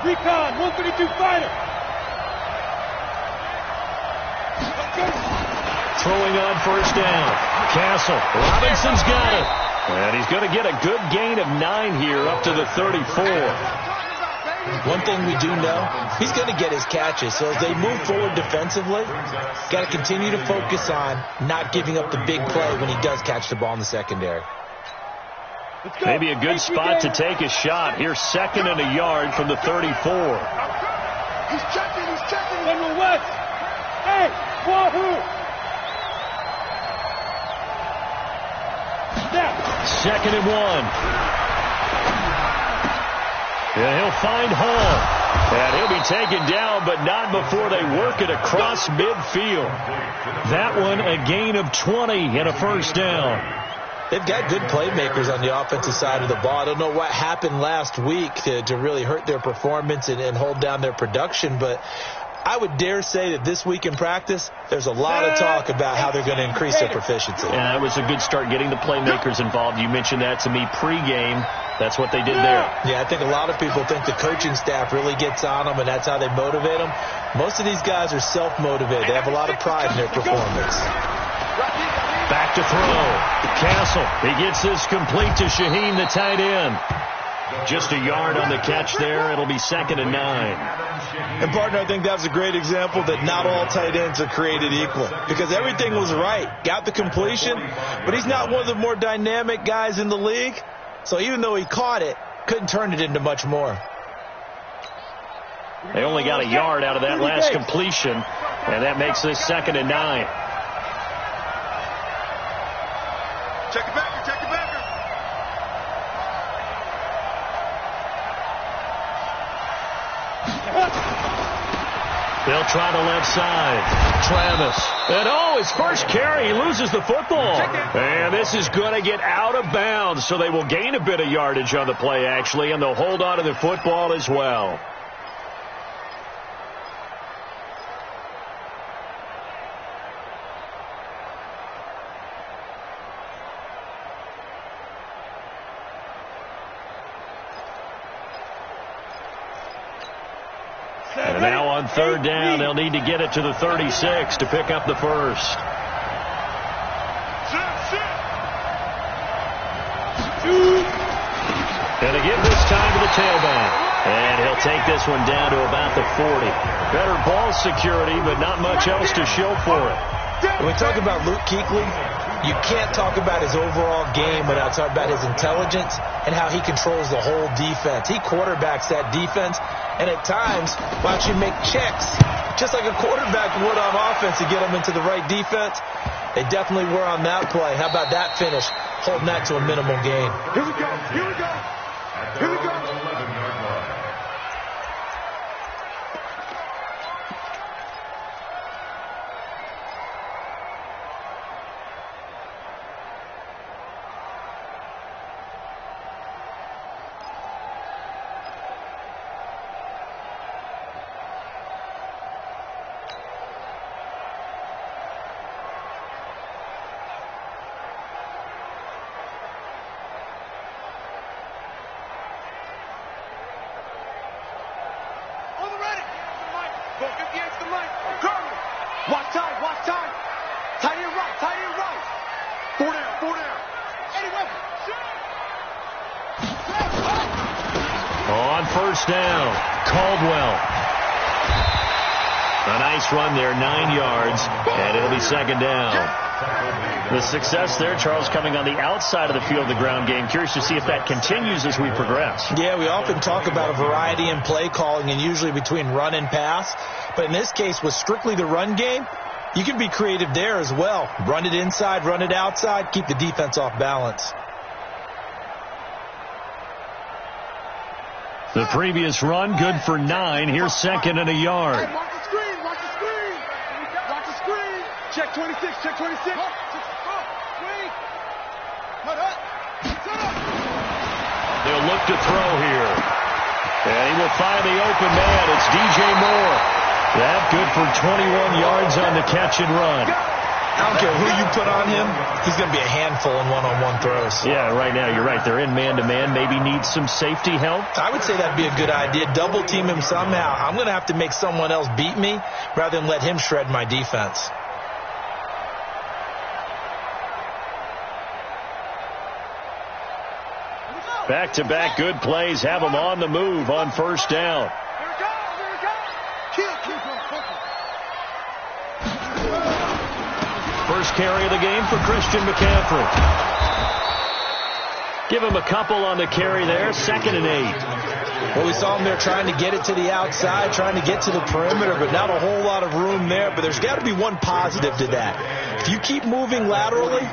Recon, 132 fighter. Throwing on first down. Castle. Robinson's got it. And he's going to get a good gain of 9 here up to the 34. One thing we do know, he's going to get his catches. So as they move forward defensively, got to continue to focus on not giving up the big play when he does catch the ball in the secondary. Maybe a good spot to take a shot. Here's 2nd and a yard from the 34. He's checking. General West. Hey, wahoo. Snap. 2nd and 1. Yeah, he'll find Hall. And he'll be taken down, but not before they work it across midfield. That one, a gain of 20 and a first down. They've got good playmakers on the offensive side of the ball. I don't know what happened last week to really hurt their performance and hold down their production, but I would dare say that this week in practice, there's a lot of talk about how they're going to increase their proficiency. Yeah, that was a good start getting the playmakers involved. You mentioned that to me pregame. That's what they did there. Yeah, I think a lot of people think the coaching staff really gets on them, and that's how they motivate them. Most of these guys are self-motivated. They have a lot of pride in their performance. Back to throw. Castle. He gets this complete to Shaheen, the tight end. Just a yard on the catch there. It'll be 2nd and 9. And, partner, I think that's a great example that not all tight ends are created equal. Because everything was right. Got the completion, but he's not one of the more dynamic guys in the league. So even though he caught it, couldn't turn it into much more. They only got a yard out of that last completion, and that makes this 2nd and 9. Check it back. They'll try the left side. Travis. And his first carry, he loses the football. And this is going to get out of bounds, so they will gain a bit of yardage on the play, actually, and they'll hold on to the football as well. And now on 3rd down, they'll need to get it to the 36 to pick up the first. And again this time to the tailback. And he'll take this one down to about the 40. Better ball security, but not much else to show for it. When we talk about Luke Kuechly, you can't talk about his overall game without talking about his intelligence and how he controls the whole defense. He quarterbacks that defense, and at times will actually make checks, just like a quarterback would on offense to get them into the right defense. They definitely were on that play. How about that finish, holding that to a minimal gain? Here we go. Watch time. Tight end right. 4 down. Anyway. On first down, Caldwell. A nice run there, 9 yards, and it'll be 2nd down. The success there, Charles, coming on the outside of the field, the ground game. Curious to see if that continues as we progress. Yeah, we often talk about a variety in play calling and usually between run and pass. But in this case, with strictly the run game, you can be creative there as well. Run it inside, run it outside, keep the defense off balance. The previous run, good for 9. Here's 2nd and a yard. Hey, watch the screen. Watch the screen. Check 26. They'll look to throw here. And he will find the open man. It's DJ Moore. That good for 21 yards on the catch and run. I don't care who you put on him, he's going to be a handful in one-on-one throws. Yeah, right now, you're right. They're in man-to-man. Maybe need some safety help. I would say that'd be a good idea. Double team him somehow. I'm going to have to make someone else beat me rather than let him shred my defense. Back-to-back good plays have them on the move on first down. First carry of the game for Christian McCaffrey. Give him a couple on the carry there. 2nd and 8. Well, we saw him there trying to get it to the outside, trying to get to the perimeter, but not a whole lot of room there. But there's got to be one positive to that. If you keep moving laterally,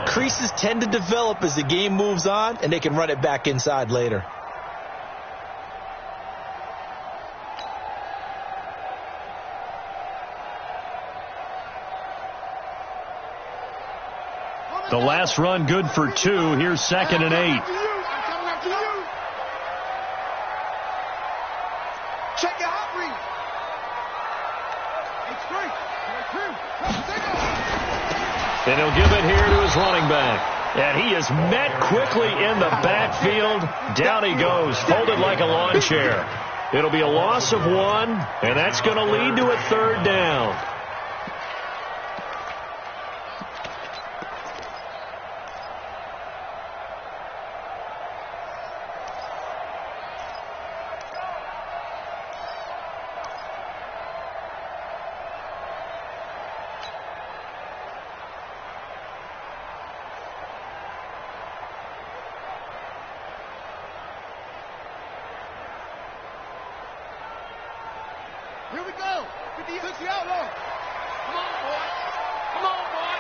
creases tend to develop as the game moves on, and they can run it back inside later. The last run good for 2. Here's 2nd and 8. Check it out, read. And he'll give it here to his running back. And he is met quickly in the backfield. Down he goes, folded like a lawn chair. It'll be a loss of 1, and that's going to lead to a 3rd down. Here we go. 50 outlaw. Come on, boy. Come on, boy.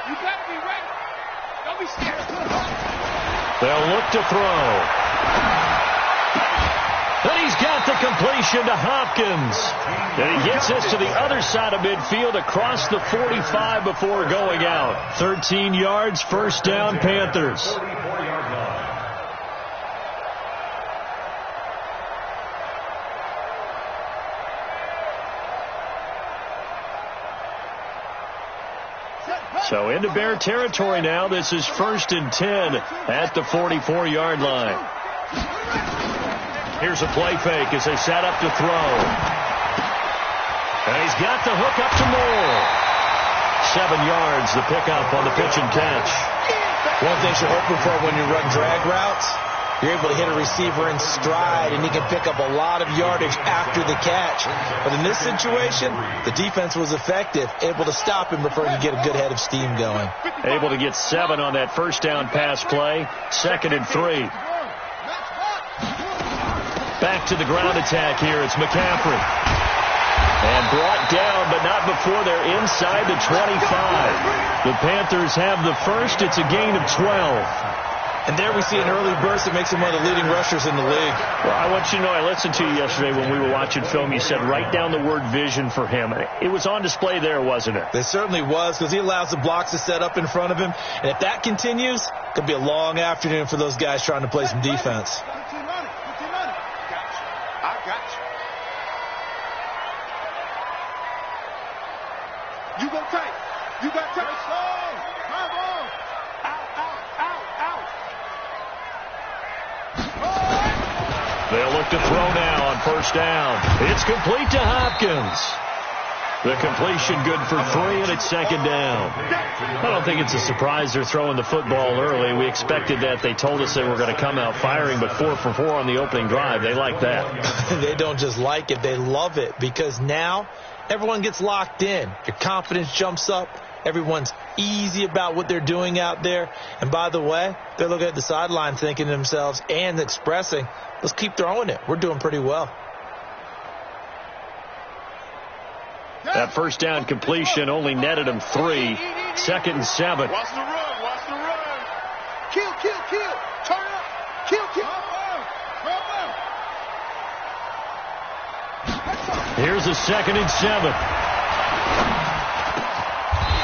You got to be ready. Don't be scared. They'll look to throw. And he's got the completion to Hopkins. And he gets this to the other side of midfield across the 45 before going out. 13 yards, first down, Panthers. So into Bear territory now. This is 1st and 10 at the 44-yard line. Here's a play fake as they set up to throw. And he's got the hook up to Moore. 7 yards, the pickup on the pitch and catch. One thing you're hoping for when you run drag routes, you're able to hit a receiver in stride, and he can pick up a lot of yardage after the catch. But in this situation, the defense was effective, able to stop him before he could get a good head of steam going. Able to get 7 on that first down pass play. 2nd and 3. Back to the ground attack here. It's McCaffrey. And brought down, but not before they're inside the 25. The Panthers have the first. It's a gain of 12. And there we see an early burst that makes him one of the leading rushers in the league. Well, I want you to know, I listened to you yesterday when we were watching film. You said write down the word vision for him. It was on display there, wasn't it? It certainly was, because he allows the blocks to set up in front of him. And if that continues, it could be a long afternoon for those guys trying to play some defense. I got you. You go tight. You got tight. Come on. They'll look to throw now on first down. It's complete to Hopkins. The completion good for 3, and it's 2nd down. I don't think it's a surprise they're throwing the football early. We expected that. They told us they were going to come out firing, but 4 for 4 on the opening drive. They like that. They don't just like it. They love it, because now everyone gets locked in. Your confidence jumps up. Everyone's easy about what they're doing out there. And by the way, they're looking at the sideline thinking to themselves and expressing, let's keep throwing it. We're doing pretty well. That first down completion only netted him 3. 2nd and 7. Watch the run. Watch the run. Kill. Turn up. Kill. Here's a 2nd and 7.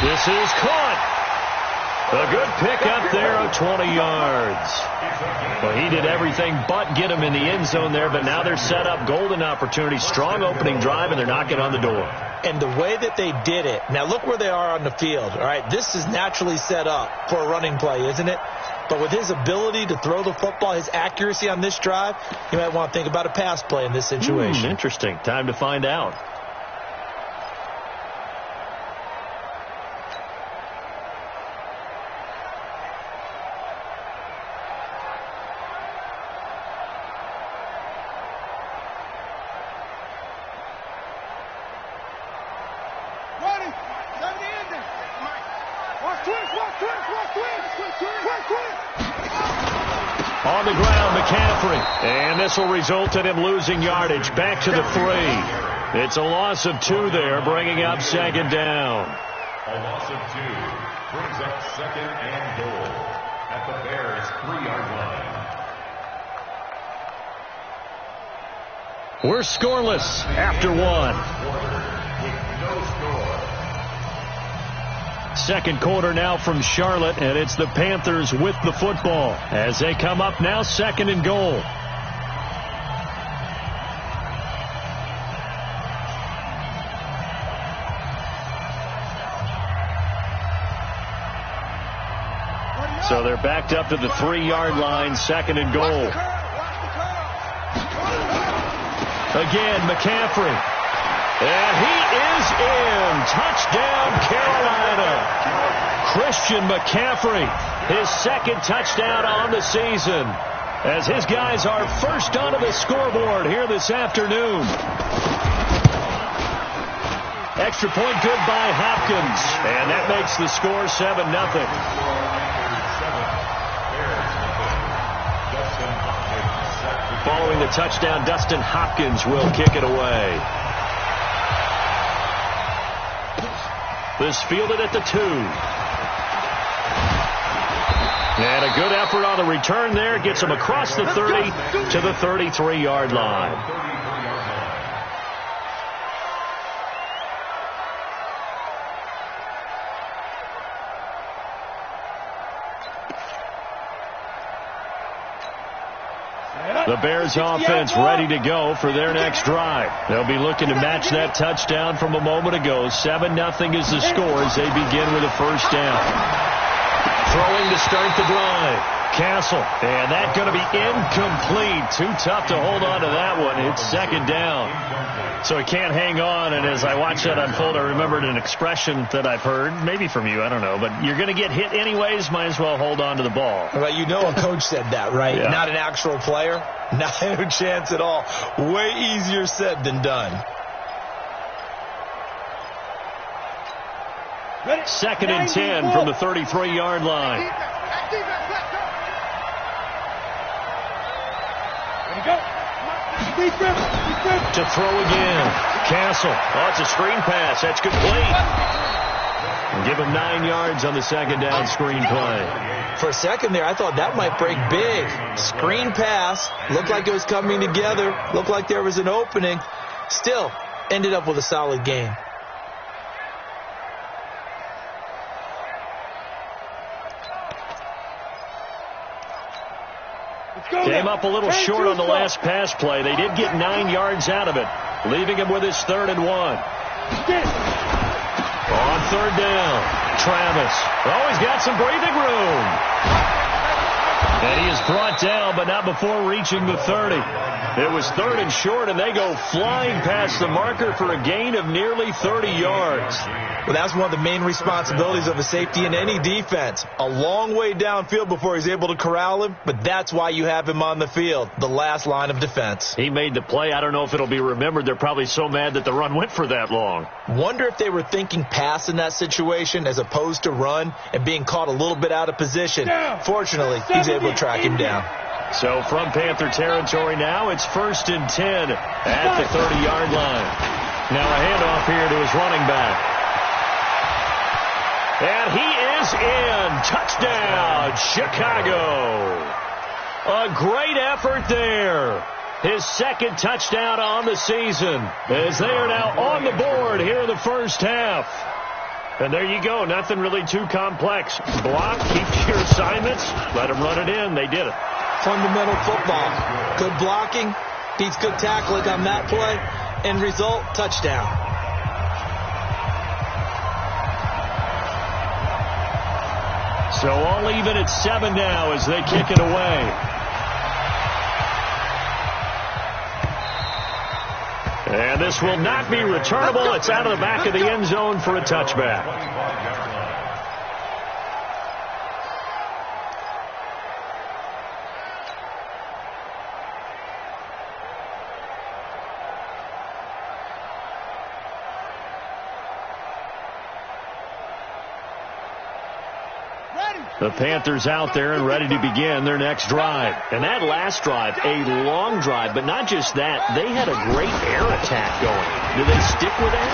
This is caught. A good pickup there of 20 yards. Well, he did everything but get him in the end zone there, but now they're set up. Golden opportunity, strong opening drive, and they're knocking on the door. And the way that they did it, now look where they are on the field, all right? This is naturally set up for a running play, isn't it? But with his ability to throw the football, his accuracy on this drive, you might want to think about a pass play in this situation. Interesting. Time to find out. On the ground, McCaffrey. And this will result in him losing yardage. Back to the 3. It's a loss of 2 there, bringing up second down. A loss of 2 brings up second and goal at the Bears' 3-yard line. We're scoreless after 1. With no score. Second quarter now from Charlotte, and it's the Panthers with the football as they come up now second and goal. So they're backed up to the 3-yard line, second and goal. Again, McCaffrey. And he is in. Touchdown, Carolina. Christian McCaffrey, his second touchdown on the season, as his guys are first onto the scoreboard here this afternoon. Extra point good by Hopkins, and that makes the score 7-0. Following the touchdown, Dustin Hopkins will kick it away. This fielded at the 2. And a good effort on the return there. Gets him across the 30 to the 33-yard line. The Bears offense ready to go for their next drive. They'll be looking to match that touchdown from a moment ago. 7-0 is the score as they begin with a first down. Throwing to start the drive. Castle. And that's going to be incomplete. Too tough to hold on to that one. It's second down. So he can't hang on. And as I watch that unfold, I remembered an expression that I've heard, maybe from you, I don't know, but you're going to get hit anyways, might as well hold on to the ball. Well, you know a coach said that, right? Yeah. Not an actual player. Not a chance at all. Way easier said than done. Second and 10 from the 33-yard line. To throw again. Castle. Oh, it's a screen pass. That's complete. And give him 9 yards on the second down screen play. For a second there, I thought that might break big. Screen pass. Looked like it was coming together. Looked like there was an opening. Still, ended up with a solid game. Came up a little short on the last pass play. They did get 9 yards out of it, leaving him with his 3rd and 1. On third down, Travis. Oh, he's got some breathing room. And he is brought down, but not before reaching the 30. It was 3rd and short, and they go flying past the marker for a gain of nearly 30 yards. Well, that's one of the main responsibilities of a safety in any defense. A long way downfield before he's able to corral him, but that's why you have him on the field, the last line of defense. He made the play. I don't know if it'll be remembered. They're probably so mad that the run went for that long. Wonder if they were thinking pass in that situation as opposed to run and being caught a little bit out of position. Fortunately, he's able to track him down. So from Panther territory now, it's 1st and 10 at the 30-yard line. Now a handoff here to his running back. And he is in. Touchdown, Chicago. A great effort there. His 2nd touchdown on the season as they are now on the board here in the first half. And there you go. Nothing really too complex. Block, keep your assignments, let them run it in. They did it. Fundamental football. Good blocking beats good tackling on that play. End result, touchdown. So all even at 7 now as they kick it away. And this will not be returnable. It's out of the back of the end zone for a touchback. The Panthers out there and ready to begin their next drive. And that last drive, a long drive, but not just that. They had a great air attack going. Do they stick with that?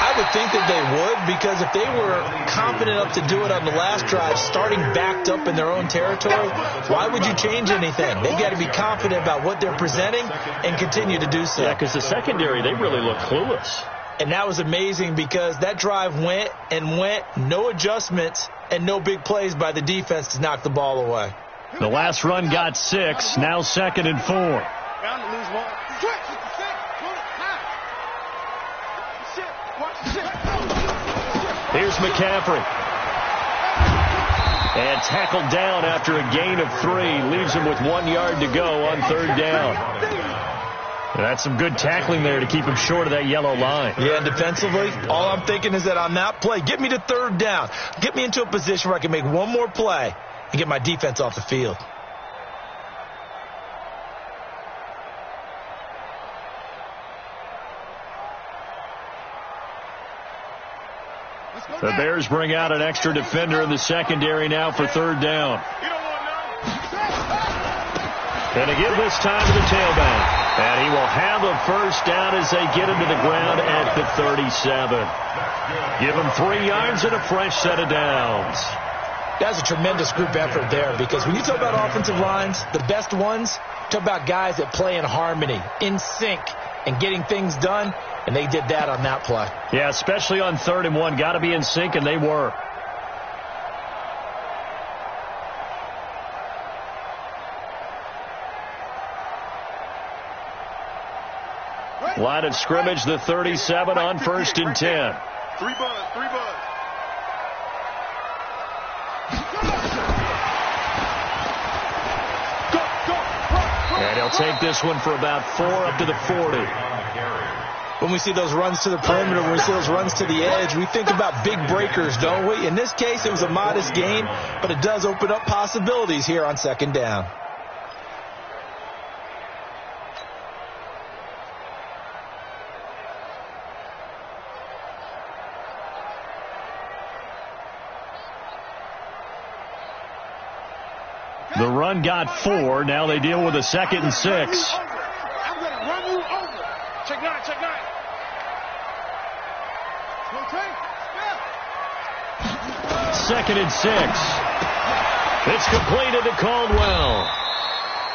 I would think that they would, because if they were confident enough to do it on the last drive, starting backed up in their own territory, why would you change anything? They've got to be confident about what they're presenting and continue to do so. Yeah, because the secondary, they really look clueless. And that was amazing because that drive went and went, no adjustments, and no big plays by the defense to knock the ball away. The last run got 6, now 2nd and 4. Bound to lose one. Here's McCaffrey. And tackled down after a gain of 3. Leaves him with 1 yard to go on 3rd down. That's some good tackling there to keep him short of that yellow line. Yeah, and defensively, all I'm thinking is that on that play, get me to 3rd down. Get me into a position where I can make one more play and get my defense off the field. The Bears bring out an extra defender in the secondary now for 3rd down. And to give this time to the tailback. And he will have a first down as they get him to the ground at the 37. Give him 3 yards and a fresh set of downs. That's a tremendous group effort there, because when you talk about offensive lines, the best ones, talk about guys that play in harmony, in sync, and getting things done, and they did that on that play. Yeah, especially on 3rd and 1. Got to be in sync, and they were. Line of scrimmage, the 37 on 1st and 10. 3 buzz. And he'll take this one for about 4 up to the 40. When we see those runs to the perimeter, when we see those runs to the edge, we think about big breakers, don't we? In this case, it was a modest gain, but it does open up possibilities here on 2nd down. The run got 4. Now they deal with a 2nd and 6. I'm going to run you over. Check 9. Okay. 2nd and 6. It's completed to Caldwell.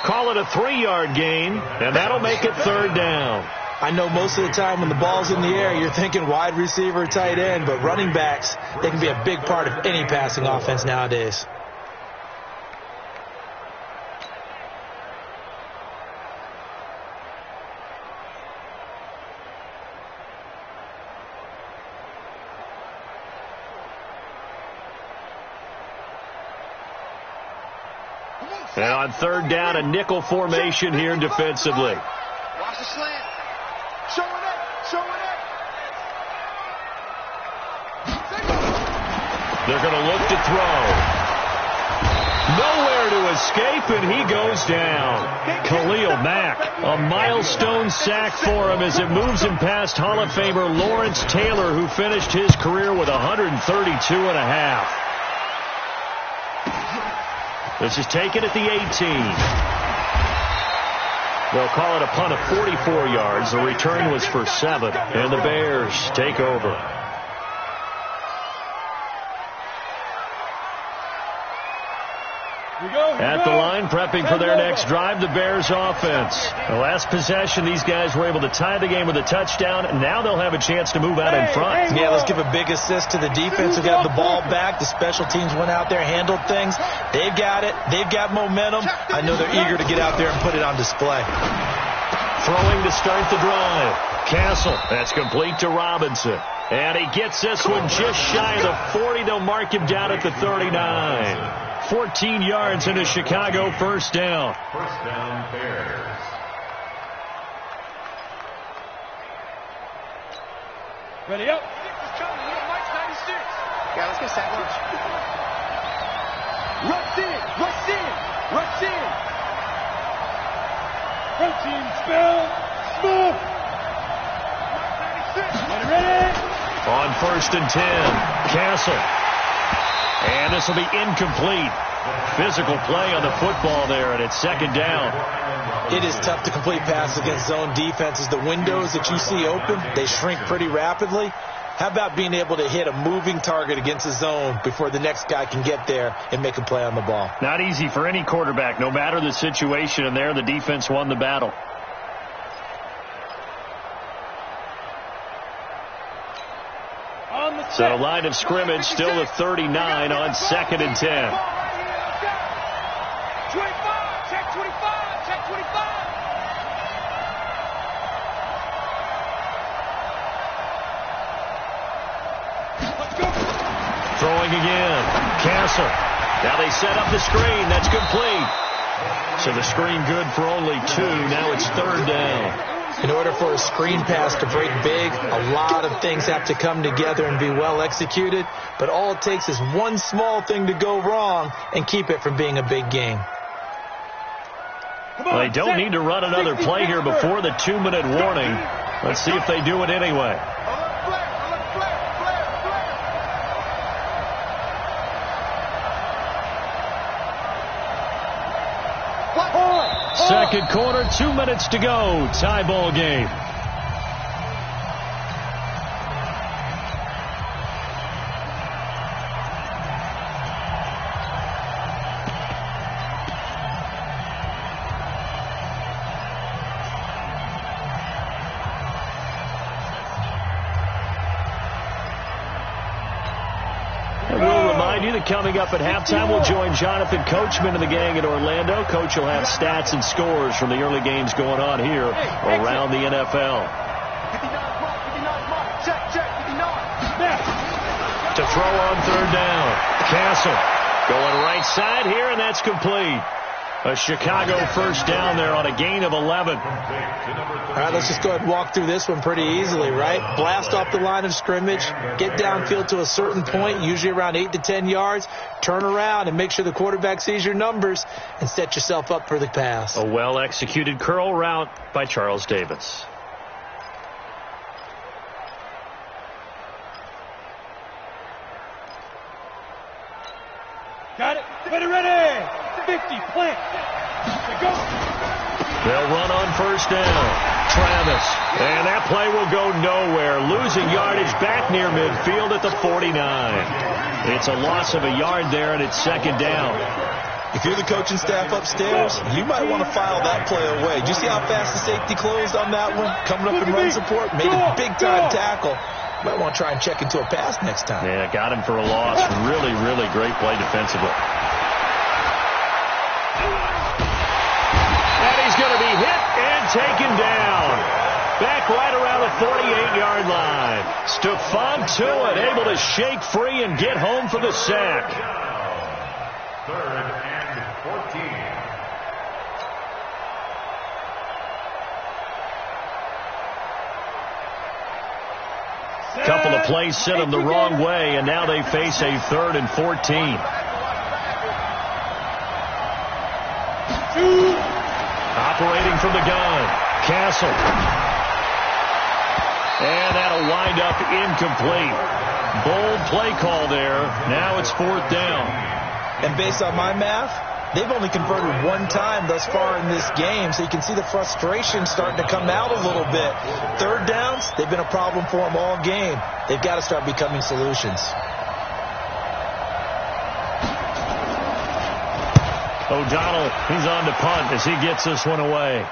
Call it a 3-yard gain, and that'll make it 3rd down. I know most of the time when the ball's in the air, you're thinking wide receiver, tight end, but running backs, they can be a big part of any passing offense nowadays. And on 3rd down, a nickel formation here defensively. Watch the slant. Show it. They're going to look to throw. Nowhere to escape, and he goes down. Khalil Mack, a milestone sack for him as it moves him past Hall of Famer Lawrence Taylor, who finished his career with 132.5. This is taken at the 18. They'll call it a punt of 44 yards. The return was for 7. And the Bears take over. At the line, prepping for their next drive, the Bears offense. The last possession, these guys were able to tie the game with a touchdown, and now they'll have a chance to move out in front. Yeah, let's give a big assist to the defense who got the ball back. The special teams went out there, handled things. They've got it. They've got momentum. I know they're eager to get out there and put it on display. Throwing to start the drive. Castle. That's complete to Robinson. And he gets this one just shy of the 40. They'll mark him down at the 39. 14 yards and a Chicago first down. First down, Bears. Ready up. Mike's 96. Yeah, let's get sack lunch. Rush in. Rush in. Rush in. Protein spell. Smooth. Mike 96. Ready. On 1st and 10. Castle. And this will be incomplete. Physical play on the football there, and it's 2nd down. It is tough to complete passes against zone defenses. The windows that you see open, they shrink pretty rapidly. How about being able to hit a moving target against the zone before the next guy can get there and make a play on the ball? Not easy for any quarterback, no matter the situation, and there the defense won the battle. So line of scrimmage still the 39 on 2nd and 10. 25. Check 25. Check 25. Let's go. Throwing again. Castle. Now they set up the screen. That's complete. So the screen good for only 2. Now it's 3rd down. In order for a screen pass to break big, a lot of things have to come together and be well executed. But all it takes is one small thing to go wrong and keep it from being a big game. Well, they don't need to run another play here before the 2-minute warning. Let's see if they do it anyway. Second quarter, 2 minutes to go. Tie ball game. Coming up at halftime, we'll join Jonathan Coachman and the gang in Orlando. Coach will have stats and scores from the early games going on here around the NFL. To throw on 3rd down. Castle going right side here, and that's complete. A Chicago first down there on a gain of 11. All right, let's just go ahead and walk through this one pretty easily, right? Blast off the line of scrimmage, get downfield to a certain point, usually around 8 to 10 yards, turn around and make sure the quarterback sees your numbers and set yourself up for the pass. A well-executed curl route by Charles Davis. Got it. Ready. 50, plant. Go. They'll run on 1st down. Travis. And that play will go nowhere. Losing yardage back near midfield at the 49. It's a loss of a yard there, and it's 2nd down. If you're the coaching staff upstairs, you might want to file that play away. Did you see how fast the safety closed on that one? Coming up in run support, made a big-time tackle. Might want to try and check into a pass next time. Yeah, got him for a loss. Really, really great play defensively. And he's going to be hit and taken down. Back right around the 48-yard line. Stephon Tuitt able to shake free and get home for the sack. 3rd and 14. Couple of plays sent them the wrong way, and now they face a 3rd and 14. Operating from the gun, Castle. And that'll wind up incomplete. Bold play call there. Now it's 4th down. And based on my math, they've only converted one time thus far in this game, so you can see the frustration starting to come out a little bit. 3rd downs, they've been a problem for them all game. They've got to start becoming solutions. O'Donnell, he's on to punt as he gets this one away.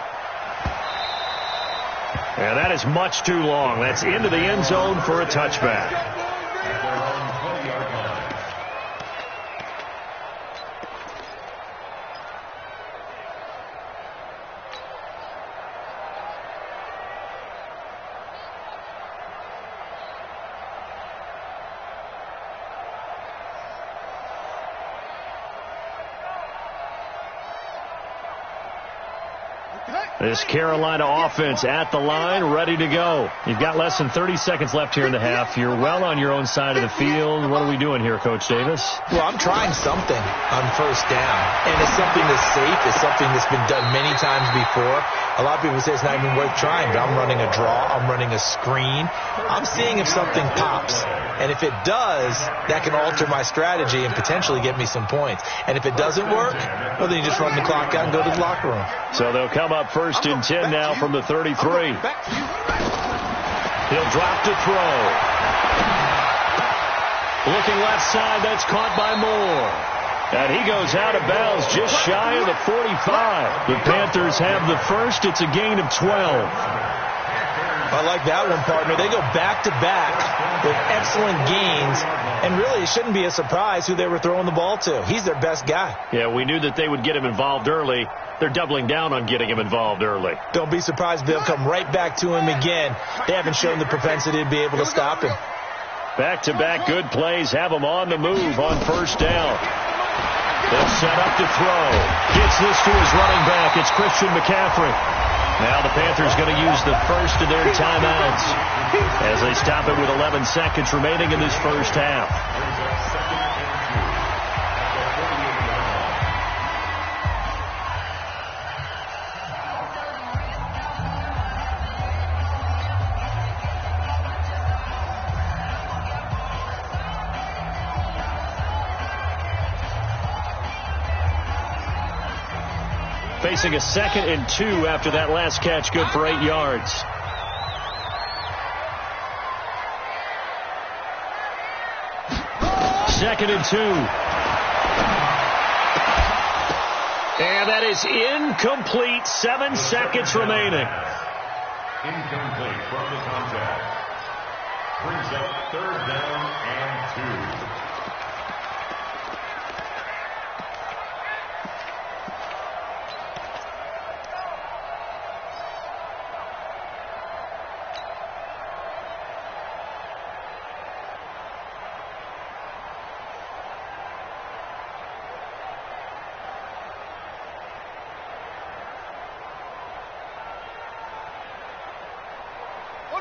And that is much too long. That's into the end zone for a touchback. This Carolina offense at the line, ready to go. You've got less than 30 seconds left here in the half. You're well on your own side of the field. What are we doing here, Coach Davis? Well, I'm trying something on first down, and it's something that's safe. It's something that's been done many times before. A lot of people say it's not even worth trying, but I'm running a draw. I'm running a screen. I'm seeing if something pops, and if it does, that can alter my strategy and potentially get me some points. And if it doesn't work, well, then you just run the clock out and go to the locker room. So they'll come up first and 10 now from the 33. He'll drop to throw. Looking left side, that's caught by Moore. And he goes out of bounds just shy of the 45. The Panthers have the first. It's a gain of 12. I like that one, partner. They go back-to-back with excellent gains, and really it shouldn't be a surprise who they were throwing the ball to. He's their best guy. Yeah, we knew that they would get him involved early. They're doubling down on getting him involved early. Don't be surprised if they'll come right back to him again. They haven't shown the propensity to be able to stop him. Back-to-back good plays have him on the move on first down. They'll set up to throw. Gets this to his running back. It's Christian McCaffrey. Now the Panthers going to use the first of their timeouts as they stop it with 11 seconds remaining in this first half. Facing a 2nd and 2 after that last catch, good for 8 yards. Second and 2. And that is incomplete. 7 seconds remaining. Incomplete from the contact. Brings up 3rd down and 2.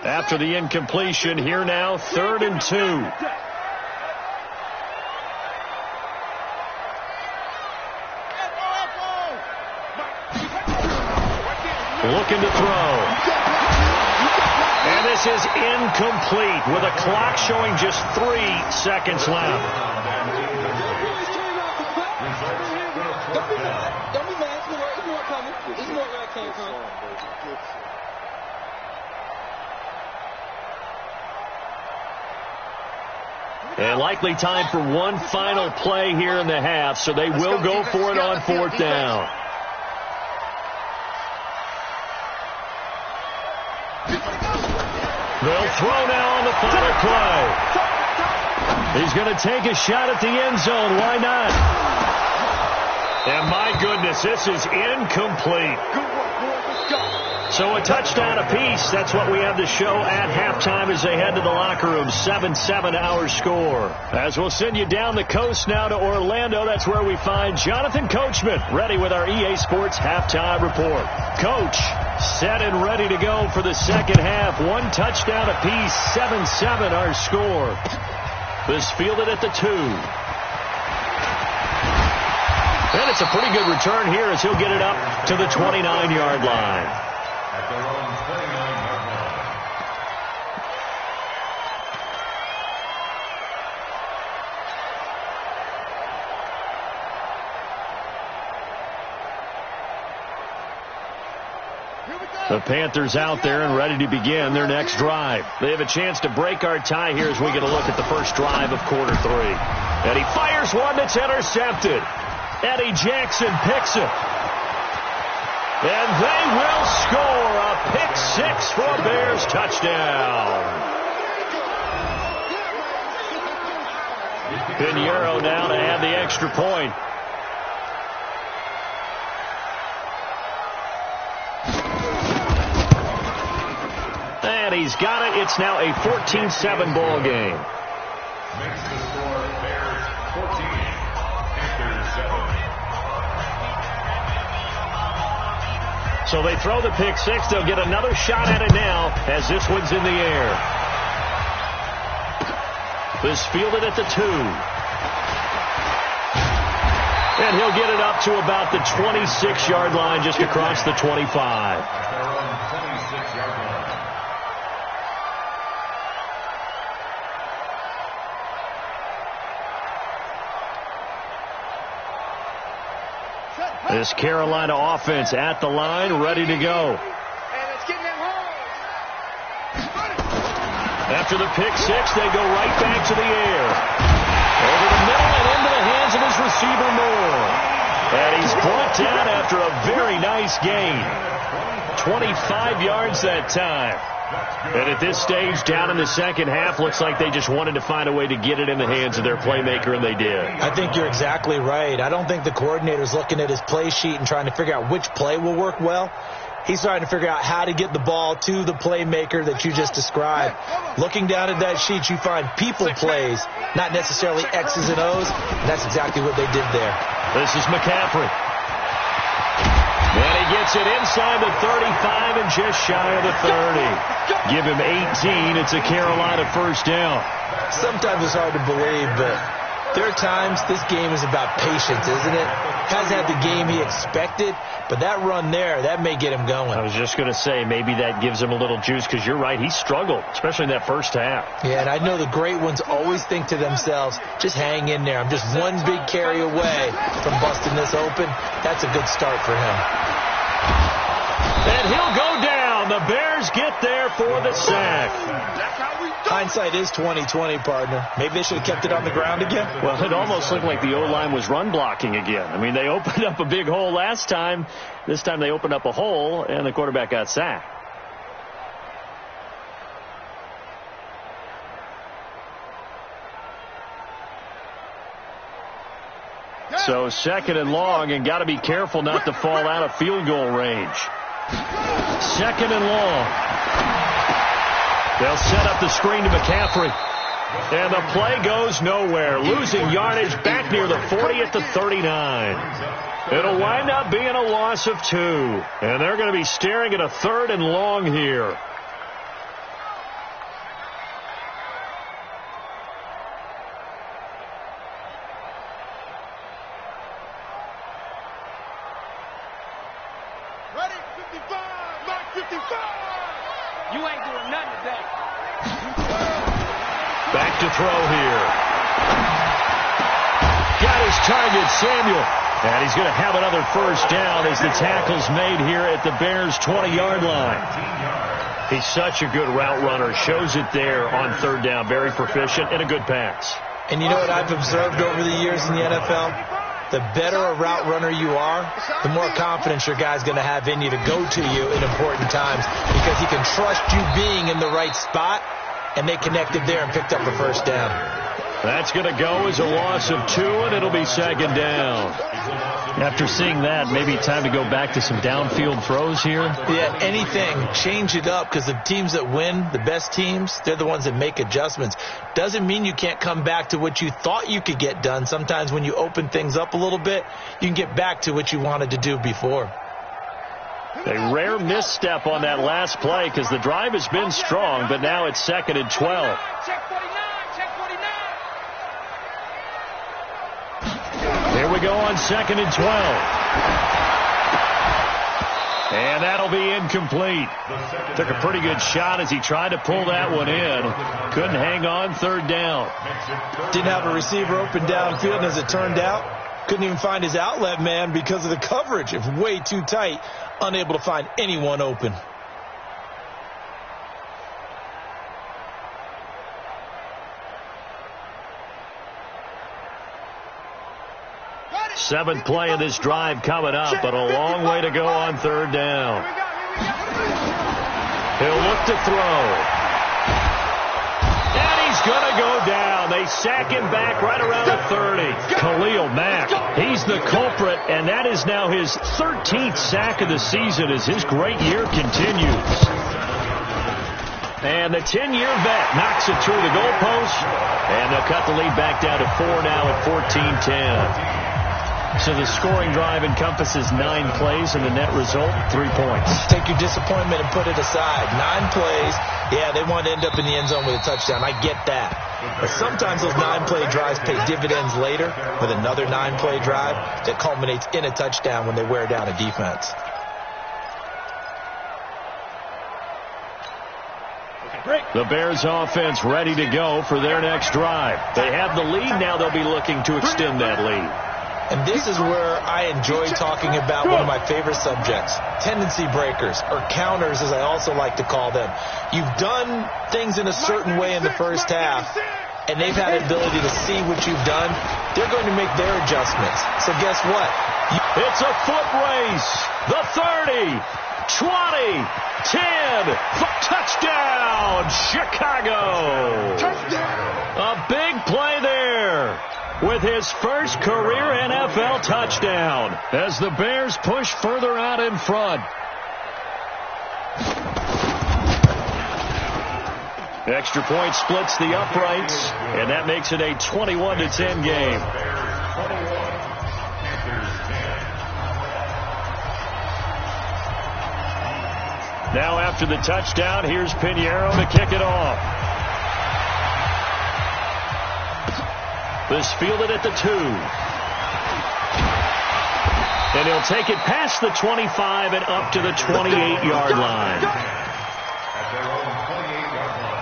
After the incompletion, here now, 3rd and 2. Looking to throw. And this is incomplete with a clock showing just 3 seconds left. Don't be mad. It's more coming. It's more coming. And likely time for one final play here in the half, so they will go for it on 4th down. They'll throw now on the final play. He's going to take a shot at the end zone. Why not? And my goodness, this is incomplete. So a touchdown apiece. That's what we have to show at halftime as they head to the locker room. 7-7 our score. As we'll send you down the coast now to Orlando. That's where we find Jonathan Coachman ready with our EA Sports halftime report. Coach, set and ready to go for the second half. 1 touchdown apiece. 7-7 our score. This fielded at the 2. And it's a pretty good return here as he'll get it up to the 29-yard line. At their own 29-yard line. The Panthers out there and ready to begin their next drive. They have a chance to break our tie here as we get a look at the first drive of quarter 3. And he fires one that's intercepted. Eddie Jackson picks it. And they will score a pick 6 for a Bears touchdown. Pinheiro now to have the extra point. And he's got it. It's now a 14-7 ball game. Makes the score Bears 14, Panthers 7. So they throw the pick six. They'll get another shot at it now as this one's in the air. This fielded at the 2. And he'll get it up to about the 26-yard line, just across the 25. This Carolina offense at the line, ready to go. After the pick six, they go right back to the air. Over the middle and into the hands of his receiver, Moore. And he's brought down after a very nice gain. 25 yards that time. And at this stage, down in the second half, looks like they just wanted to find a way to get it in the hands of their playmaker, and they did. I think you're exactly right. I don't think the coordinator's looking at his play sheet and trying to figure out which play will work well. He's trying to figure out how to get the ball to the playmaker that you just described. Looking down at that sheet, you find people plays, not necessarily X's and O's, and that's exactly what they did there. This is McCaffrey. And he gets it inside the 35 and just shy of the 30. Give him 18. It's a Carolina first down. Sometimes it's hard to believe, but there are times this game is about patience, isn't it? Hasn't had the game he expected, but that run there, that may get him going. I was just going to say, maybe that gives him a little juice, because you're right, he struggled, especially in that first half. Yeah, and I know the great ones always think to themselves, just hang in there. I'm just one big carry away from busting this open. That's a good start for him. And he'll go down. The Bears get there for the sack. Hindsight is 20/20, partner. Maybe they should have kept it on the ground again. Well, it almost looked like the O-line was run blocking again. I mean, they opened up a big hole last time. This time they opened up a hole, and the quarterback got sacked. So second and long, and got to be careful not to fall out of field goal range. Second and long. They'll set up the screen to McCaffrey. And the play goes nowhere. Losing yardage back near the 40 at the 39. It'll wind up being a loss of 2. And they're going to be staring at a third and long here. Ready? 55, Mark 55. You ain't doing nothing today. Back to throw here. Got his target, Samuel. And he's going to have another first down as the tackle's made here at the Bears' 20-yard line. He's such a good route runner. Shows it there on third down. Very proficient and a good pass. And you know what I've observed over the years in the NFL? The better a route runner you are, the more confidence your guy's going to have in you to go to you in important times, because he can trust you being in the right spot, and they connected there and picked up the first down. That's going to go as a loss of 2, and it'll be second down. After seeing that, maybe time to go back to some downfield throws here. Yeah, anything. Change it up, because the teams that win, the best teams, they're the ones that make adjustments. Doesn't mean you can't come back to what you thought you could get done. Sometimes when you open things up a little bit, you can get back to what you wanted to do before. A rare misstep on that last play, because the drive has been strong, but now it's second and 12. Check 49, check 49. Here we go on second and 12. And that'll be incomplete. Took a pretty good shot as he tried to pull that one in. Couldn't hang on third down. Didn't have a receiver open downfield, and as it turned out, couldn't even find his outlet man because of the coverage. It was way too tight. Unable to find anyone open. Seventh play of this drive coming up, but a long way to go on third down. He'll look to throw. And he's going to go down. They sack him back right around the 30. Khalil Mack, he's the culprit, and that is now his 13th sack of the season as his great year continues. And the 10-year vet knocks it through the goalpost, and they'll cut the lead back down to 4 now at 14-10. So the scoring drive encompasses 9 plays, and the net result, 3 points. Take your disappointment and put it aside. 9 plays. Yeah, they want to end up in the end zone with a touchdown. I get that. But sometimes those 9-play drives pay dividends later with another 9-play drive that culminates in a touchdown when they wear down a defense. The Bears offense ready to go for their next drive. They have the lead. Now they'll be looking to extend that lead. And this is where I enjoy talking about one of my favorite subjects, tendency breakers, or counters as I also like to call them. You've done things in a certain way in the first half, and they've had an ability to see what you've done. They're going to make their adjustments. So guess what? It's a foot race. The 30, 20, 10, touchdown, Chicago. A big play there with his first career NFL touchdown as the Bears push further out in front. Extra point splits the uprights, and that makes it a 21-10 game. Now after the touchdown, here's Pinheiro to kick it off. This fielded at the 2. And he'll take it past the 25 and up to the 28-yard line. At their own 28-yard line.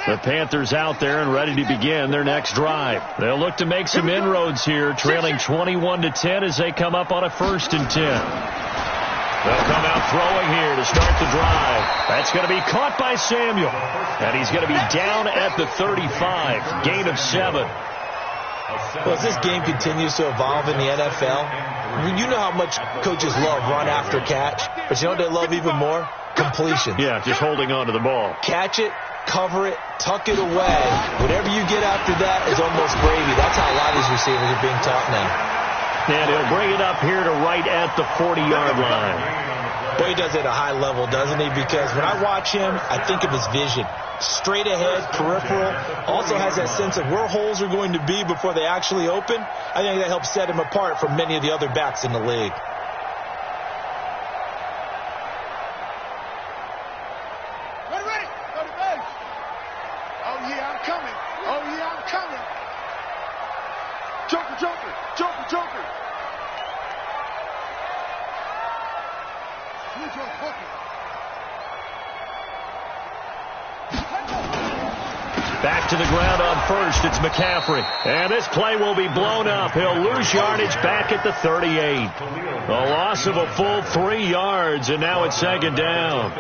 The Panthers out there and ready to begin their next drive. They'll look to make some inroads here, trailing 21-10 as they come up on a 1st and 10. They'll come out throwing here to start the drive. That's going to be caught by Samuel. And he's going to be down at the 35. Gain of 7. Well, as this game continues to evolve in the NFL, you know how much coaches love run after catch. But you know what they love even more? Completion. Yeah, just holding on to the ball. Catch it, cover it, tuck it away. Whatever you get after that is almost gravy. That's how a lot of these receivers are being taught now. And he'll bring it up here to right at the 40-yard line. Boy, he does it at a high level, doesn't he? Because when I watch him, I think of his vision. Straight ahead, peripheral. Also has that sense of where holes are going to be before they actually open. I think that helps set him apart from many of the other backs in the league. Back to the ground on 1st. It's McCaffrey. And this play will be blown up. He'll lose yardage back at the 38. A loss of a full 3 yards, and now it's 2nd down.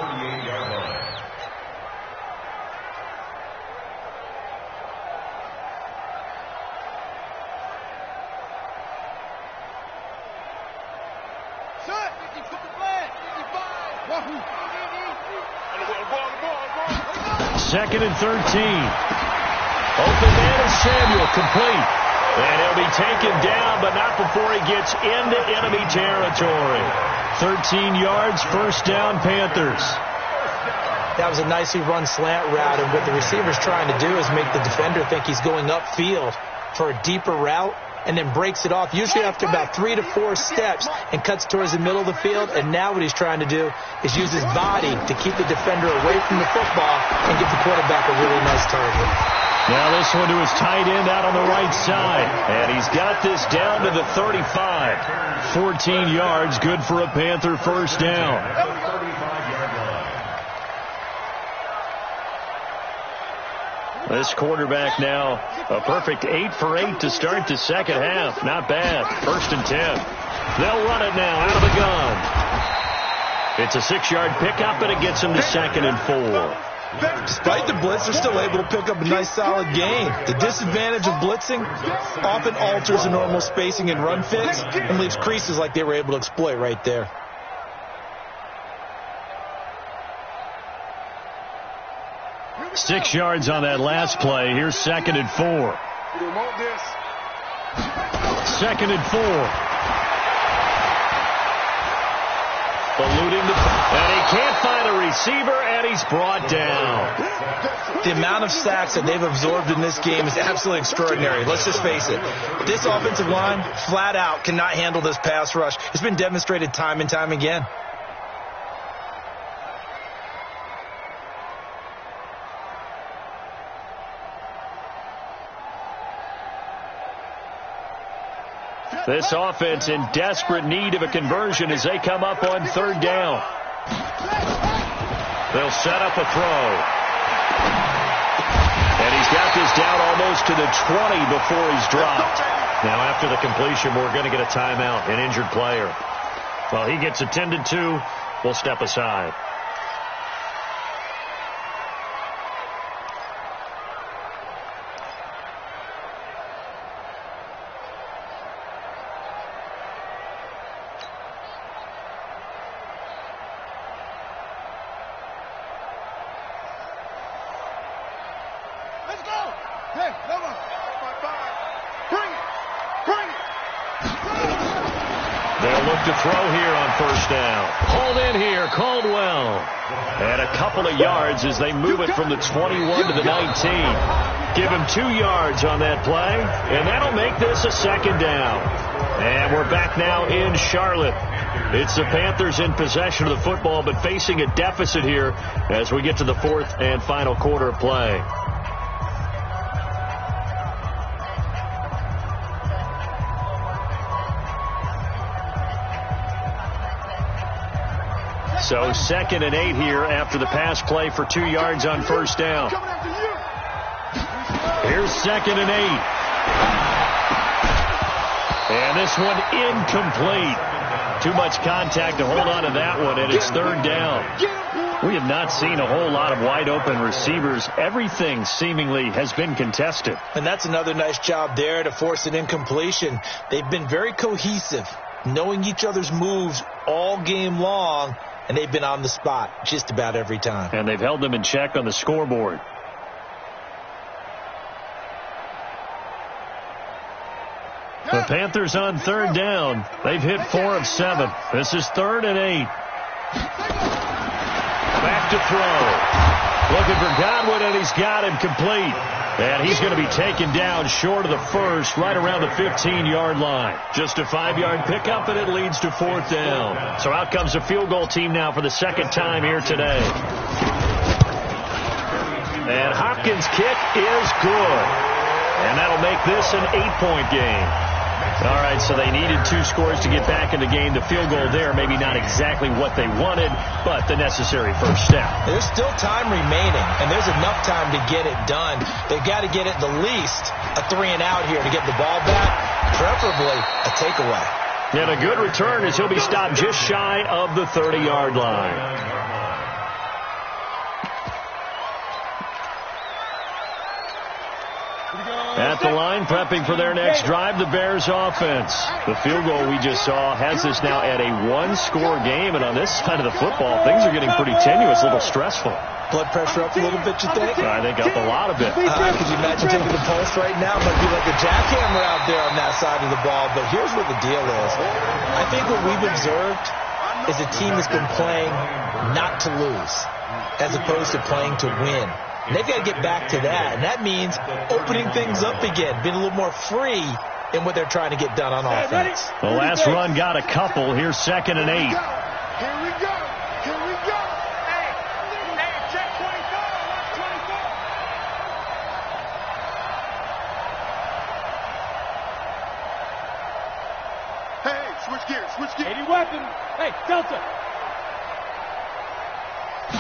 Second and 13. Open man is Samuel, complete. And he'll be taken down, but not before he gets into enemy territory. 13 yards, 1st down, Panthers. That was a nicely run slant route, and what the receiver's trying to do is make the defender think he's going upfield for a deeper route, and then breaks it off, usually after about 3 to 4 steps, and cuts towards the middle of the field. And now what he's trying to do is use his body to keep the defender away from the football and give the quarterback a really nice target. Now this one to his tight end out on the right side. And he's got this down to the 35. 14 yards, good for a Panther 1st down. This quarterback now a perfect 8 for 8 to start the 2nd half. Not bad. 1st and 10. They'll run it now out of the gun. It's a 6-yard pickup, and it gets him to 2nd and 4. Despite the blitz, they're still able to pick up a nice solid gain. The disadvantage of blitzing often alters the normal spacing and run fits and leaves creases like they were able to exploit right there. Six yards on that last play. Here's 2nd and 4. 2nd and 4. And he can't find a receiver, and he's brought down. The amount of sacks that they've absorbed in this game is absolutely extraordinary. Let's just face it. This offensive line, flat out, cannot handle this pass rush. It's been demonstrated time and time again. This offense in desperate need of a conversion as they come up on third down. They'll set up a throw. And he's got this down almost to the 20 before he's dropped. Now after the completion, we're going to get a timeout, an injured player. Well, he gets attended to. We'll step aside. To throw here on first down. Hauled in here, Caldwell. And a couple of yards as they move it from the 21 to the 19. Give him 2 yards on that play, and that'll make this a second down. And we're back now in Charlotte. It's the Panthers in possession of the football, but facing a deficit here as we get to the fourth and final quarter of play. So 2nd and 8 here after the pass play for 2 yards on first down. Here's 2nd and 8. And this one incomplete. Too much contact to hold on to that one, and it's third down. We have not seen a whole lot of wide open receivers. Everything seemingly has been contested. And that's another nice job there to force an incompletion. They've been very cohesive, knowing each other's moves all game long. And they've been on the spot just about every time. And they've held them in check on the scoreboard. The Panthers on third down. They've hit 4 of 7. This is 3rd and 8. Back to throw. Looking for Godwin, and he's got him complete. And he's going to be taken down short of the first, right around the 15-yard line. Just a 5-yard pickup, and it leads to 4th down. So out comes the field goal team now for the second time here today. And Hopkins' kick is good. And that'll make this an 8-point game. All right, so they needed 2 scores to get back in the game. The field goal there, maybe not exactly what they wanted, but the necessary first step. There's still time remaining, and there's enough time to get it done. They've got to get it the least a 3-and-out here to get the ball back, preferably a takeaway. And a good return as he'll be stopped just shy of the 30-yard line. At the line, prepping for their next drive, the Bears offense. The field goal we just saw has us now at a 1-score game, and on this side of the football, things are getting pretty tenuous, a little stressful. Blood pressure up a little bit, you think? I think up a lot of it. Could you imagine taking the pulse right now? It might be like a jackhammer out there on that side of the ball, but here's what the deal is. I think what we've observed is a team that's been playing not to lose, as opposed to playing to win. And they've got to get back to that, and that means opening things up again, being a little more free in what they're trying to get done on offense. The last run got a couple. Here's 2nd and 8. Here we go. Here we go. Hey, check 24. Watch 24. Hey, switch gears. Switch gears. 80 weapon. Hey, Delta.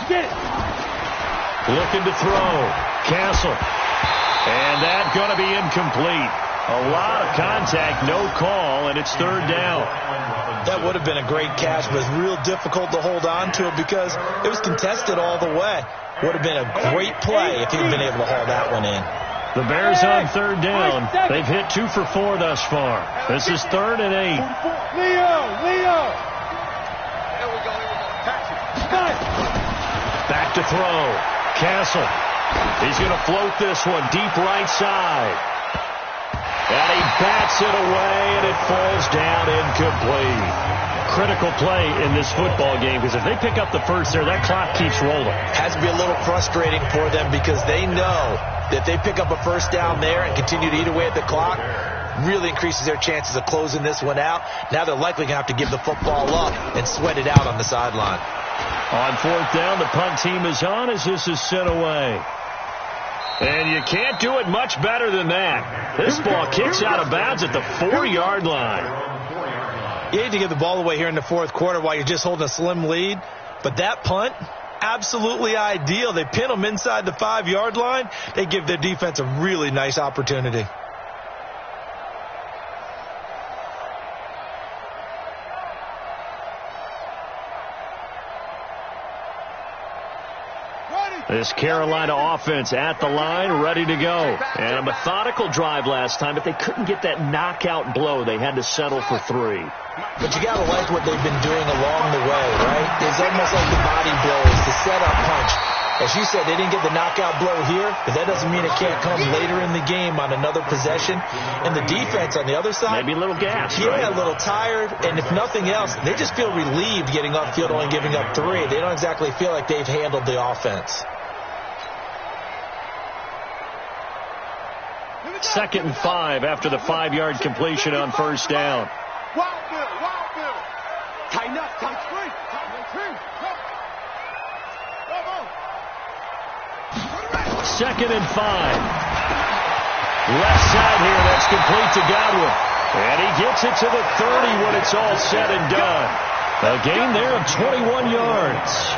Get it. Looking to throw. Castle. And that's going to be incomplete. A lot of contact, no call, and it's 3rd down. That would have been a great catch, but it's real difficult to hold on to it because it was contested all the way. Would have been a great play if he'd been able to haul that one in. The Bears on 3rd down. They've hit 2 for 4 thus far. This is 3rd and 8. Leo. Here we go. Back to throw. Castle. He's going to float this one deep right side. And he bats it away, and it falls down incomplete. critical play in this football game, because if they pick up the first there, that clock keeps rolling. Has to be a little frustrating for them because they know that if they pick up a first down there and continue to eat away at the clock, really increases their chances of closing this one out. Now they're likely going to have to give the football up and sweat it out on the sideline. On fourth down, the punt team is on as this is sent away. And you can't do it much better than that. This ball kicks out of bounds at the 4-yard line. You need to give the ball away here in the fourth quarter while you're just holding a slim lead. But that punt, absolutely ideal. They pin them inside the 5-yard line. They give their defense a really nice opportunity. This Carolina offense at the line, ready to go. And a methodical drive last time, but they couldn't get that knockout blow. They had to settle for 3. But you got to like what they've been doing along the way, right? It's almost like the body blows, the setup punch. As you said, they didn't get the knockout blow here, but that doesn't mean it can't come later in the game on another possession. And the defense on the other side, maybe a little gas, yeah, right? A little tired, and if nothing else, they just feel relieved getting upfield, only giving up 3. They don't exactly feel like they've handled the offense. 2nd and 5 after the 5-yard completion on first down. Wild Bill. Tighten up, tight three. Second and 5. Left side here, that's complete to Godwin. And he gets it to the 30 when it's all said and done. A gain there of 21 yards.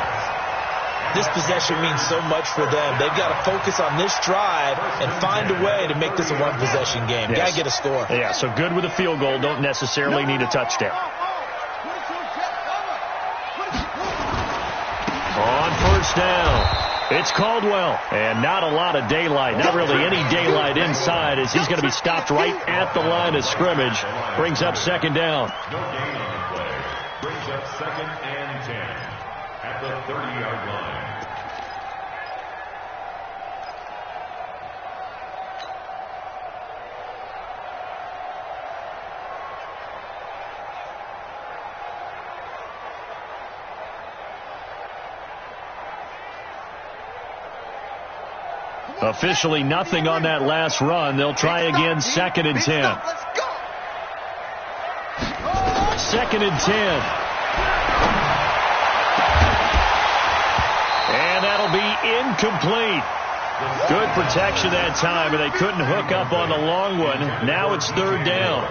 This possession means so much for them. They've got to focus on this drive and find a way to make this a one-possession game. Yes. Got to get a score. Yeah, so good with a field goal. Don't necessarily need a touchdown. On first down, it's Caldwell. And not a lot of daylight. Not really any daylight inside as he's going to be stopped right at the line of scrimmage. Brings up 2nd down. No gain on the play. Brings up 2nd and 10 at the 30-yard line. Officially nothing on that last run. They'll try again, 2nd and 10. 2nd and 10. And that'll be incomplete. Good protection that time, and they couldn't hook up on the long one. Now it's 3rd down.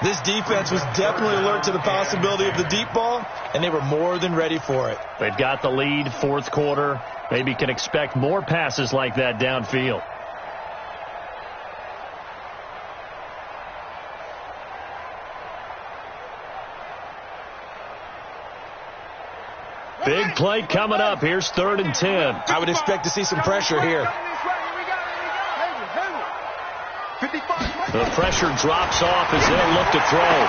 This defense was definitely alert to the possibility of the deep ball, and they were more than ready for it. They've got the lead, 4th quarter. Maybe can expect more passes like that downfield. Big play coming up. Here's 3rd and 10. I would expect to see some pressure here. The pressure drops off as they'll look to throw.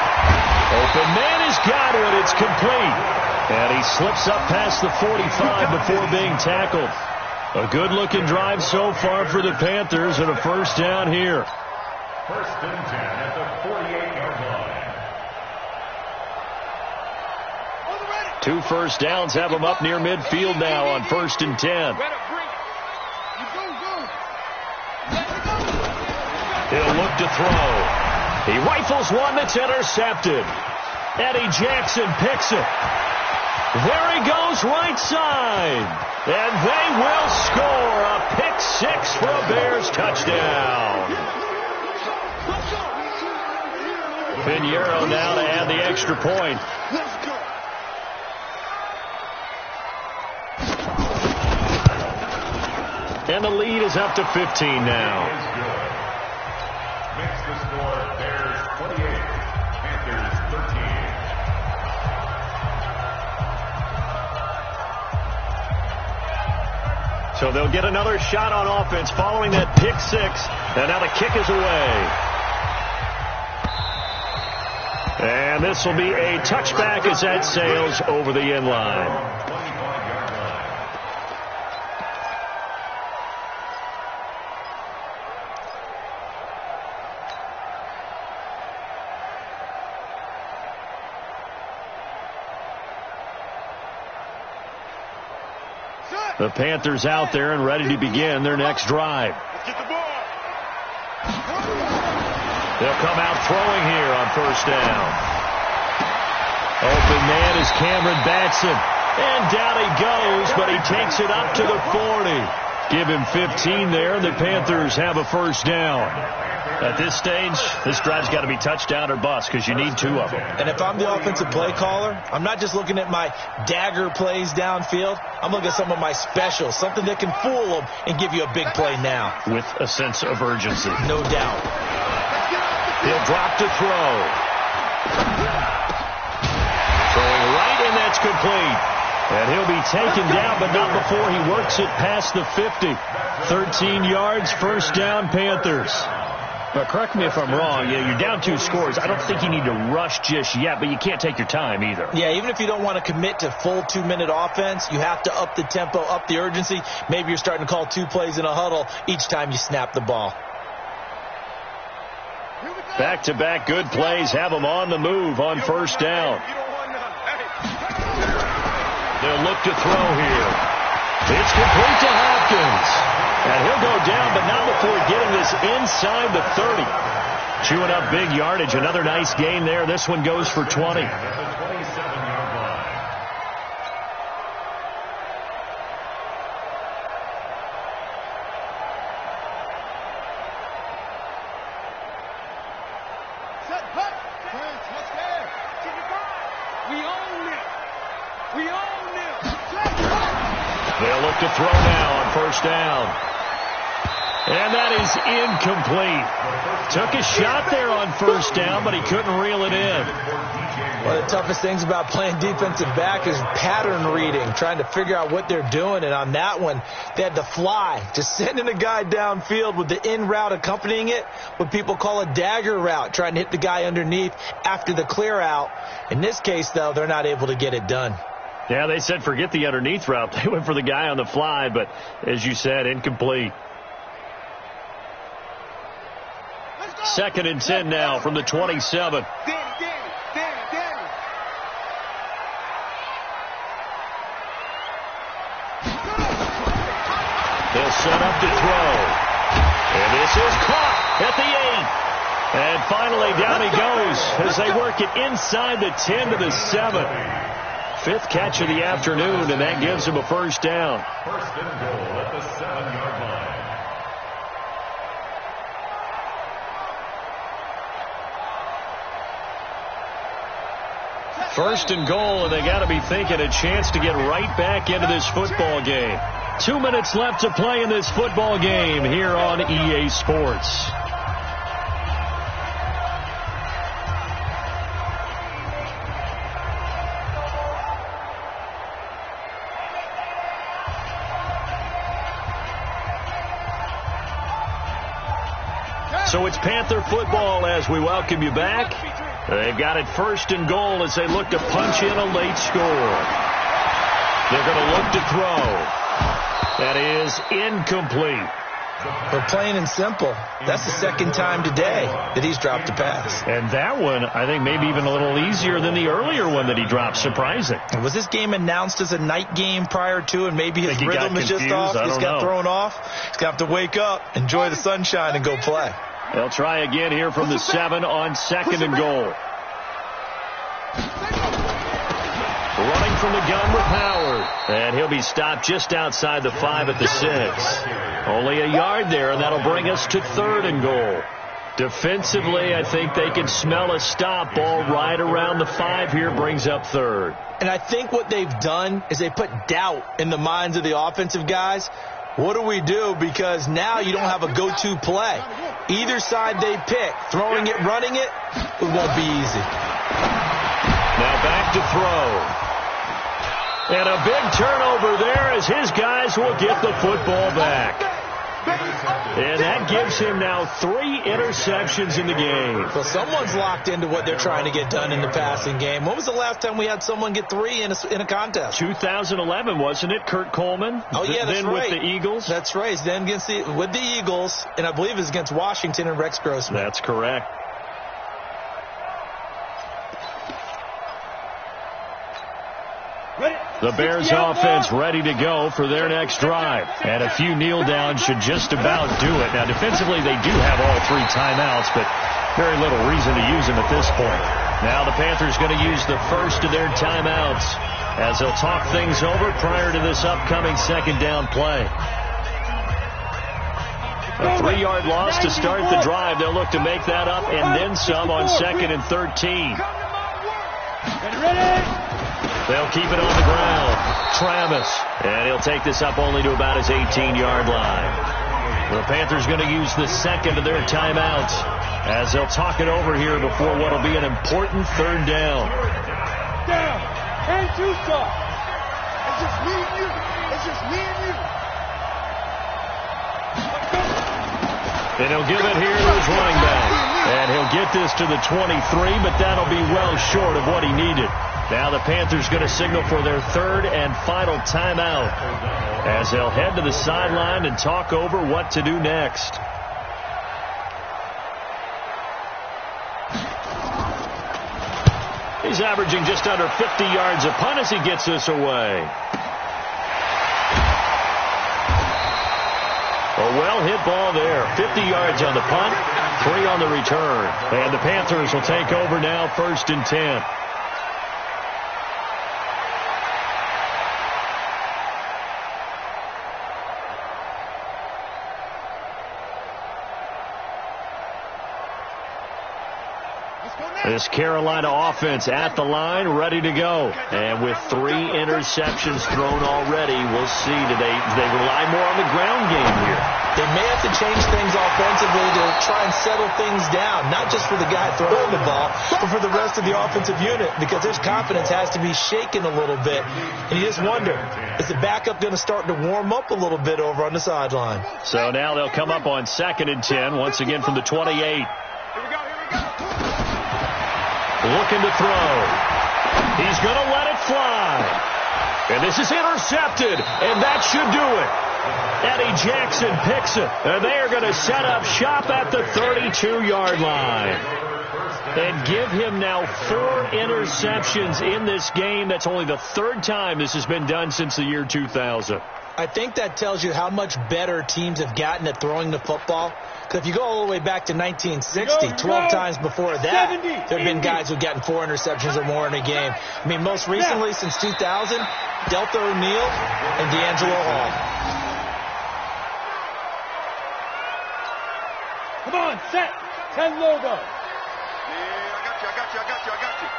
Open man is Godwin. It's complete. And he slips up past the 45 before being tackled. A good-looking drive so far for the Panthers and a first down here. 1st and 10 at the 48-yard line. 2 first downs have them up near midfield now on 1st and 10. He'll look to throw. He rifles one that's intercepted. Eddie Jackson picks it. There he goes right side. And they will score a pick 6 for a Bears touchdown. Pinheiro now to add the extra point. And the lead is up to 15 now. Makes the score Bears 28, Panthers 13. So they'll get another shot on offense following that pick 6. And now the kick is away. And this will be a touchback as that sails over the end line. The Panthers out there and ready to begin their next drive. They'll come out throwing here on first down. Open man is Cameron Batson. And down he goes, but he takes it up to the 40. Give him 15 there, and the Panthers have a first down. At this stage, this drive's got to be touchdown or bust because you need 2 of them. And if I'm the offensive play caller, I'm not just looking at my dagger plays downfield. I'm looking at some of my specials, something that can fool them and give you a big play now. With a sense of urgency. No doubt. He'll drop to throw. Throwing right, and that's complete. And he'll be taken down, but not before he works it past the 50. 13 yards, first down, Panthers. But correct me if I'm wrong. You're down 2 scores. I don't think you need to rush just yet, but you can't take your time either. Yeah, even if you don't want to commit to full 2-minute offense, you have to up the tempo, up the urgency. Maybe you're starting to call 2 plays in a huddle each time you snap the ball. Back-to-back good plays have them on the move on first down. They'll look to throw here. It's complete to Hopkins. And he'll go down, but not before getting this inside the 30. Chewing up big yardage. Another nice gain there. This one goes for 20. They'll look to throw now on first down. And that is incomplete. Took a shot there on first down, but he couldn't reel it in. One of the toughest things about playing defensive back is pattern reading, trying to figure out what they're doing. And on that one, they had to fly, just sending a guy downfield with the in route accompanying it, what people call a dagger route, trying to hit the guy underneath after the clear out. In this case, though, they're not able to get it done. Yeah, they said forget the underneath route. They went for the guy on the fly, but as you said, incomplete. 2nd and 10 now from the 27. They'll set up to throw. And this is caught at the 8. And finally down he goes as they work it inside the 10 to the 7. 5th catch of the afternoon, and that gives him a first down. First and goal at the 7-yard line. First and goal, and they got to be thinking a chance to get right back into this football game. 2 minutes left to play in this football game here on EA Sports. So it's Panther football as we welcome you back. They've got it first and goal as they look to punch in a late score. They're going to look to throw. That is incomplete. But plain and simple, that's the 2nd time today that he's dropped a pass. And that one, I think, maybe even a little easier than the earlier one that he dropped. Surprising. Was this game announced as a night game prior to, and maybe his rhythm is just off? He's got thrown off. He's going to have to wake up, enjoy the sunshine, and go play. They'll try again here from the 7 on 2nd and goal. Running from the gun with Howard. And he'll be stopped just outside the 5 at the 6. Only a yard there, and that'll bring us to 3rd and goal. Defensively, I think they can smell a stop ball right around the 5 here, brings up 3rd. And I think what they've done is they put doubt in the minds of the offensive guys. What do we do? Because now you don't have a go-to play. Either side they pick, throwing it, running it, it won't be easy. Now back to throw. And a big turnover there as his guys will get the football back. And that gives him now 3 interceptions in the game. Well, someone's locked into what they're trying to get done in the passing game. When was the last time we had someone get 3 in a contest? 2011, wasn't it? Kurt Coleman? Oh, yeah, that's then right. With the Eagles? That's right. Then with the Eagles, and I believe it was against Washington and Rex Grossman. That's correct. The Bears offense ready to go for their next drive. And a few kneel downs should just about do it. Now, defensively, they do have all 3 timeouts, but very little reason to use them at this point. Now the Panthers going to use the first of their timeouts as they'll talk things over prior to this upcoming second down play. A 3-yard loss to start the drive. They'll look to make that up and then some on 2nd and 13. They'll keep it on the ground. Travis. And he'll take this up only to about his 18-yard line. The Panthers going to use the second of their timeouts as they'll talk it over here before what will be an important 3rd down. Down. And 2 stop. It's just me and you. It's just me and you. And he'll give it here to his running back. And he'll get this to the 23, but that'll be well short of what he needed. Now the Panthers going to signal for their 3rd and final timeout as they'll head to the sideline and talk over what to do next. He's averaging just under 50 yards a punt as he gets this away. A well-hit ball there. 50 yards on the punt, 3 on the return. And the Panthers will take over now, 1st and 10. This Carolina offense at the line, ready to go. And with 3 interceptions thrown already, we'll see. Do they rely more on the ground game here? They may have to change things offensively to try and settle things down, not just for the guy throwing the ball, but for the rest of the offensive unit, because his confidence has to be shaken a little bit. And you just wonder, is the backup going to start to warm up a little bit over on the sideline? So now they'll come up on 2nd and 10, once again from the 28. Here we go. Looking to throw. He's going to let it fly. And this is intercepted, and that should do it. Eddie Jackson picks it, and they are going to set up shop at the 32-yard line. And give him now 4 interceptions in this game. That's only the 3rd time this has been done since the year 2000. I think that tells you how much better teams have gotten at throwing the football. Because if you go all the way back to 1960, 12 times before that, there have been guys who've gotten 4 interceptions or more in a game. I mean, most recently since 2000, Delta O'Neal and D'Angelo Hall. Come on, set. 10 logo. Yeah, I got you.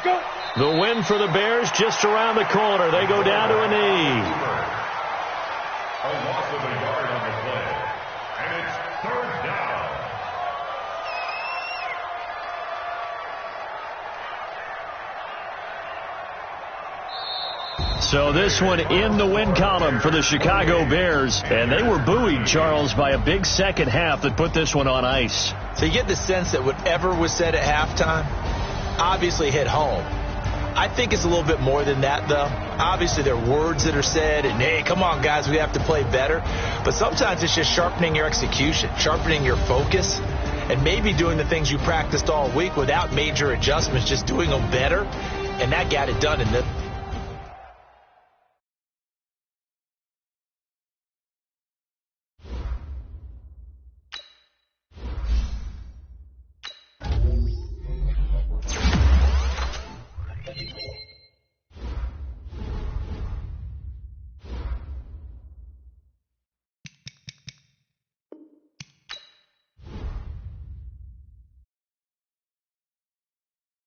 Go. The win for the Bears just around the corner. They go down to a knee. A loss of a yard on the play. And it's 3rd down. So this one in the win column for the Chicago Bears. And they were buoyed, Charles, by a big second half that put this one on ice. So you get the sense that whatever was said at halftime obviously hit home. I think it's a little bit more than that, though. Obviously, there are words that are said, and, hey, come on, guys, we have to play better. But sometimes it's just sharpening your execution, sharpening your focus, and maybe doing the things you practiced all week without major adjustments, just doing them better. And that got it done in